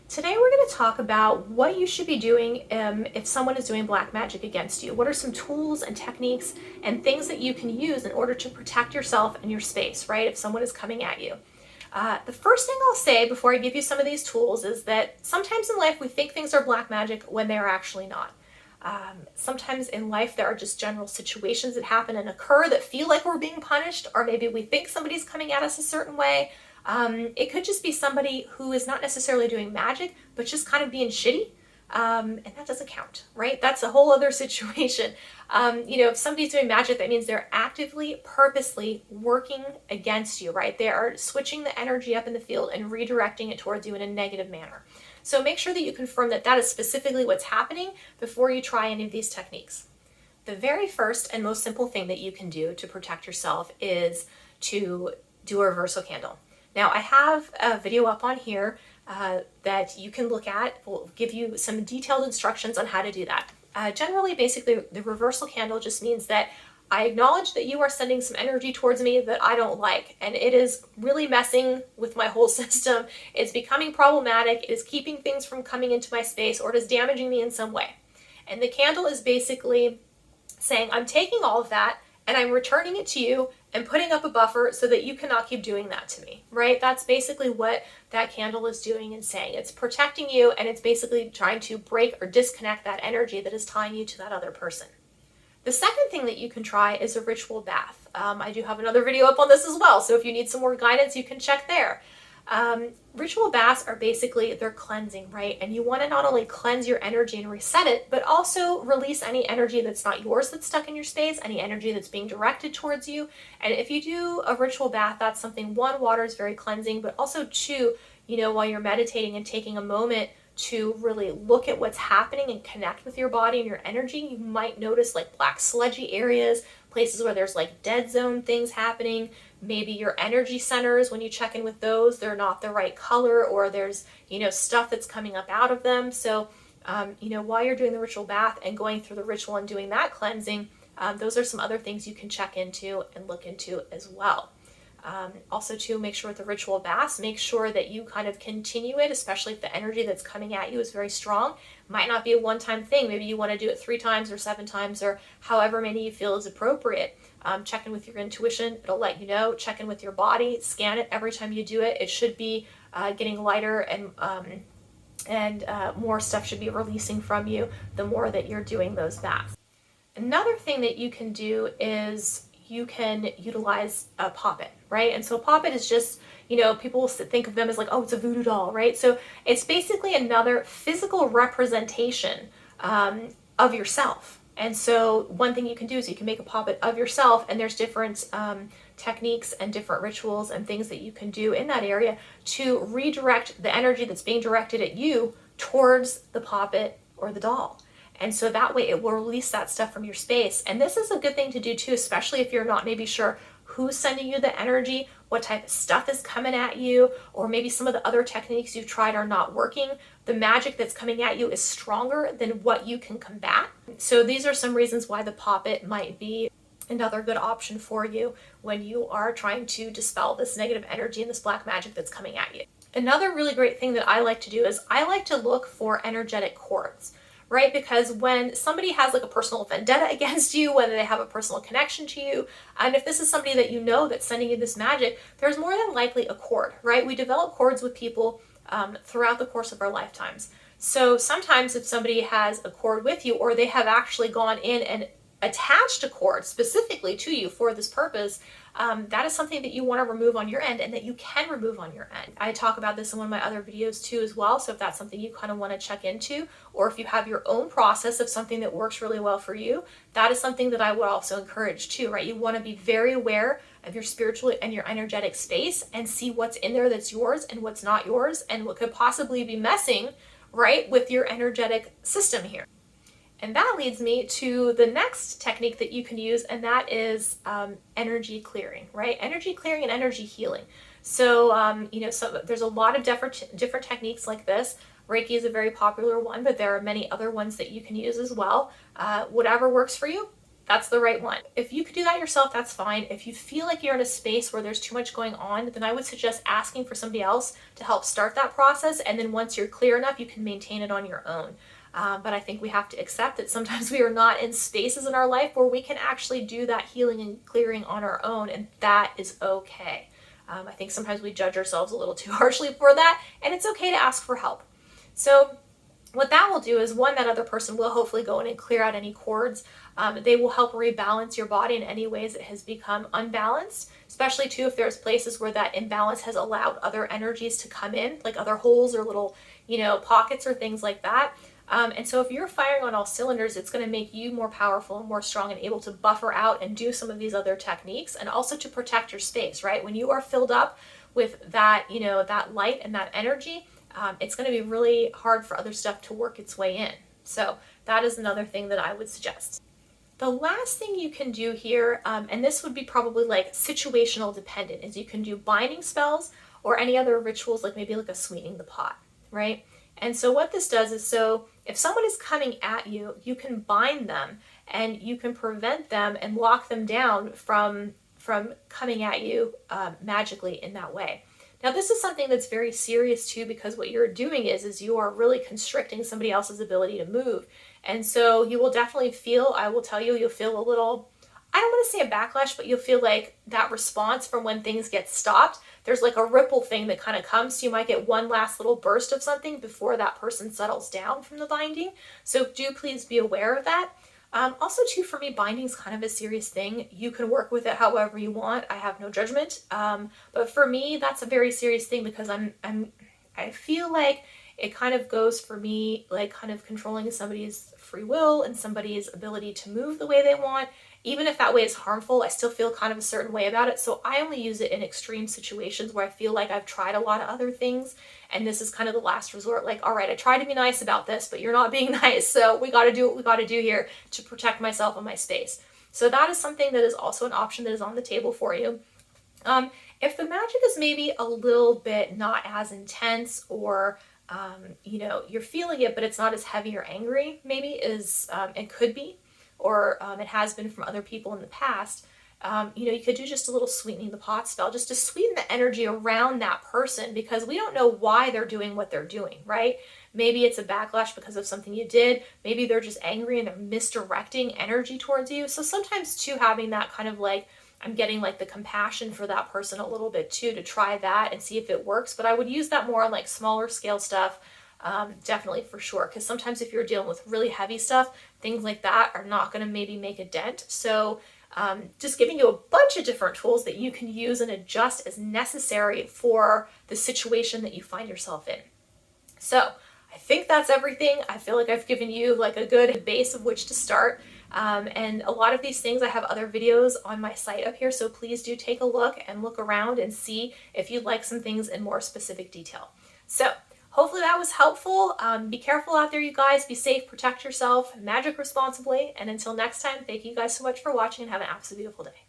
Today we're going to talk about what you should be doing if someone is doing black magic against you. What are some tools and techniques and things that you can use in order to protect yourself and your space, right? If someone is coming at you. The first thing I'll say before I give you some of these tools is that sometimes in life we think things are black magic when they're actually not. Sometimes in life there are just general situations that happen and occur that feel like we're being punished, or maybe we think somebody's coming at us a certain way. It could just be somebody who is not necessarily doing magic, but just kind of being shitty. And that doesn't count, right? That's a whole other situation. If somebody's doing magic, that means they're actively, purposely working against you, right? They are switching the energy up in the field and redirecting it towards you in a negative manner. So make sure that you confirm that that is specifically what's happening before you try any of these techniques. The very first and most simple thing that you can do to protect yourself is to do a reversal candle. Now, I have a video up on here that you can look at. We'll give you some detailed instructions on how to do that. Generally, basically, the reversal candle just means that I acknowledge that you are sending some energy towards me that I don't like, and it is really messing with my whole system. It's becoming problematic. It is keeping things from coming into my space, or it is damaging me in some way. And the candle is basically saying, I'm taking all of that and I'm returning it to you and putting up a buffer so that you cannot keep doing that to me, right? That's basically what that candle is doing and saying. It's protecting you, and it's basically trying to break or disconnect that energy that is tying you to that other person. The second thing that you can try is a ritual bath. I do have another video up on this as well, so if you need some more guidance, you can check there. Ritual baths are basically, they're cleansing, right? And you want to not only cleanse your energy and reset it, but also release any energy that's not yours that's stuck in your space, any energy that's being directed towards you. And if you do a ritual bath, that's something, one, water is very cleansing, but also two, while you're meditating and taking a moment to really look at what's happening and connect with your body and your energy, you might notice like black sludgy areas, places where there's like dead zone things happening. Maybe your energy centers, when you check in with those, they're not the right color, or there's, stuff that's coming up out of them. So, while you're doing the ritual bath and going through the ritual and doing that cleansing, those are some other things you can check into and look into as well. Also, to make sure with the ritual baths, make sure that you kind of continue it, especially if the energy that's coming at you is very strong. Might not be a one-time thing. Maybe you want to do it 3 times or 7 times or however many you feel is appropriate. Check in with your intuition. It'll let you know. Check in with your body. Scan it every time you do it. It should be getting lighter, and more stuff should be releasing from you the more that you're doing those baths. Another thing that you can do is you can utilize a poppet, right? And so a poppet is just, people will think of them as like, oh, it's a voodoo doll, right? So it's basically another physical representation of yourself. And so one thing you can do is you can make a poppet of yourself, and there's different techniques and different rituals and things that you can do in that area to redirect the energy that's being directed at you towards the poppet or the doll. And so that way it will release that stuff from your space. And this is a good thing to do too, especially if you're not maybe sure who's sending you the energy, what type of stuff is coming at you, or maybe some of the other techniques you've tried are not working. The magic that's coming at you is stronger than what you can combat. So these are some reasons why the poppet might be another good option for you when you are trying to dispel this negative energy and this black magic that's coming at you. Another really great thing that I like to do is I like to look for energetic cords. Right? Because when somebody has like a personal vendetta against you, whether they have a personal connection to you, and if this is somebody that you know that's sending you this magic, there's more than likely a cord, right? We develop cords with people throughout the course of our lifetimes. So sometimes if somebody has a cord with you, or they have actually gone in and attached a cord specifically to you for this purpose, that is something that you want to remove on your end, and that you can remove on your end. I talk about this in one of my other videos too as well, so if that's something you kind of want to check into, or if you have your own process of something that works really well for you, that is something that I would also encourage too, right? You want to be very aware of your spiritual and your energetic space and see what's in there that's yours and what's not yours, and what could possibly be messing, right, with your energetic system here. And that leads me to the next technique that you can use, and that is energy clearing, right? Energy clearing and energy healing. So, so there's a lot of different techniques like this. Reiki is a very popular one, but there are many other ones that you can use as well. Whatever works for you, That's the right one. If you could do that yourself, that's fine. If you feel like you're in a space where there's too much going on, then I would suggest asking for somebody else to help start that process. And then once you're clear enough, you can maintain it on your own. But I think we have to accept that sometimes we are not in spaces in our life where we can actually do that healing and clearing on our own, and that is okay. I think sometimes we judge ourselves a little too harshly for that, and it's okay to ask for help. So what that will do is, one, that other person will hopefully go in and clear out any cords. They will help rebalance your body in any ways it has become unbalanced, especially too if there's places where that imbalance has allowed other energies to come in, like other holes or little, pockets or things like that. And so if you're firing on all cylinders, it's going to make you more powerful and more strong and able to buffer out and do some of these other techniques, and also to protect your space, right? When you are filled up with that, that light and that energy, it's going to be really hard for other stuff to work its way in. So that is another thing that I would suggest. The last thing you can do here, and this would be probably like situational dependent, is you can do binding spells or any other rituals, like maybe like a sweetening the pot, right? And so what this does is, so if someone is coming at you, you can bind them and you can prevent them and lock them down from coming at you magically in that way. Now, this is something that's very serious too, because what you're doing is you are really constricting somebody else's ability to move. And so you will definitely feel, I will tell you, you'll feel a little, I don't want to say a backlash, but you'll feel like that response from when things get stopped. There's like a ripple thing that kind of comes. So you might get one last little burst of something before that person settles down from the binding. So do please be aware of that. Also too, for me, binding is kind of a serious thing. You can work with it however you want. I have no judgment. But for me, that's a very serious thing, because I feel like it kind of goes for me, like kind of controlling somebody's free will and somebody's ability to move the way they want. Even if that way is harmful, I still feel kind of a certain way about it. So I only use it in extreme situations where I feel like I've tried a lot of other things, and this is kind of the last resort. Like, all right, I tried to be nice about this, but you're not being nice. So we got to do what we got to do here to protect myself and my space. So that is something that is also an option that is on the table for you. If the magic is maybe a little bit not as intense, or you're feeling it, but it's not as heavy or angry, maybe as it could be, or it has been from other people in the past, you could do just a little sweetening the pot spell, just to sweeten the energy around that person, because we don't know why they're doing what they're doing, right? Maybe it's a backlash because of something you did. Maybe they're just angry and they're misdirecting energy towards you. So sometimes too, having that kind of like, I'm getting like the compassion for that person a little bit too, to try that and see if it works. But I would use that more on like smaller scale stuff. Definitely, for sure, because sometimes if you're dealing with really heavy stuff, things like that are not going to maybe make a dent. So just giving you a bunch of different tools that you can use and adjust as necessary for the situation that you find yourself in. So I think that's everything. I feel like I've given you like a good base of which to start. And a lot of these things, I have other videos on my site up here, so please do take a look and look around and see if you'd like some things in more specific detail. So hopefully that was helpful. Be careful out there, you guys. Be safe, protect yourself, magic responsibly. And until next time, thank you guys so much for watching, and have an absolutely beautiful day.